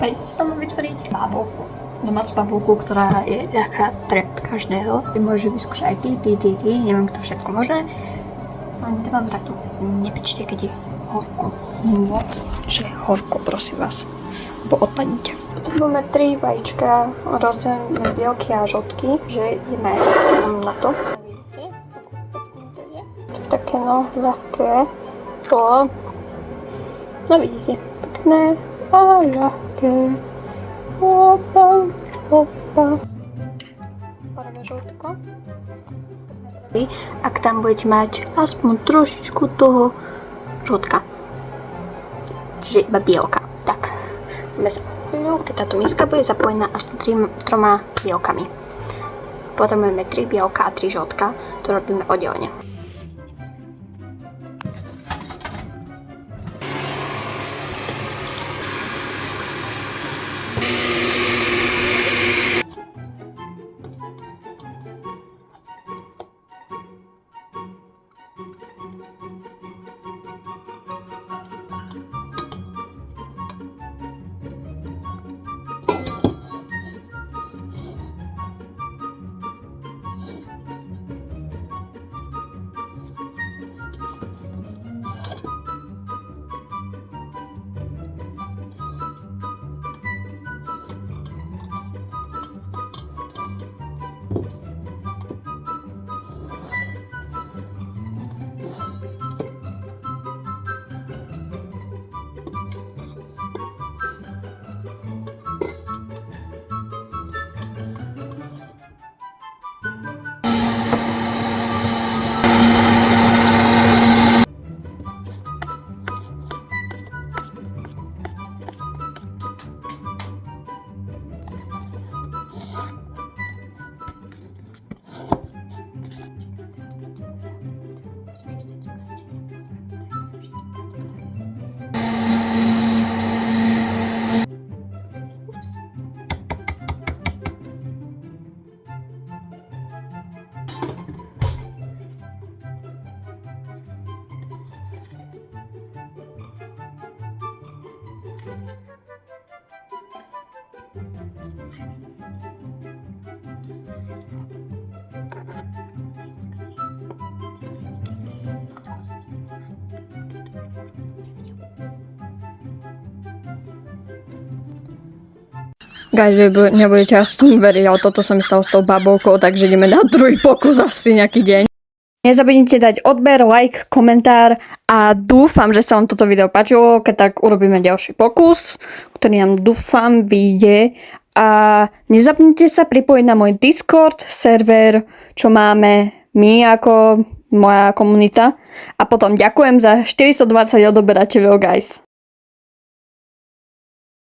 Poďte sa mu vytvoriť bábovku. Domácu bábovku, ktorá je ľahká pre každého. Môže vyskúšať aj ty, neviem kto všetko môže. Len nemám radu. Nepečte, keď je horko. Moc, že horko, prosím vás. Bo odpadnite. Máme 3 vajíčka, rozdelíme bielky a žltky, že ideme na to. Vidíte? Také no, ľahké. No vidíte, pekné a ľahké. Opa. Porobíme žltko. Ak tam budete mať aspoň trošičku toho žltka. Čiže iba bielka. Tak, keď táto miska bude zapojená aspoň 3 bielkami. Potom máme 3 bielka a 3 žltka. To robíme oddelenie. Guys, vy nebudete až tomu veriť, ale toto sa mi stalo s tou babovkou, takže ideme na druhý pokus asi nejaký deň. Nezabudnite dať odber, like, komentár a dúfam, že sa vám toto video páčilo, keď tak urobíme ďalší pokus, ktorý nám dúfam vyjde. A nezabudnite sa pripojiť na môj Discord server, čo máme my ako moja komunita. A potom ďakujem za 420 odoberateľov, guys.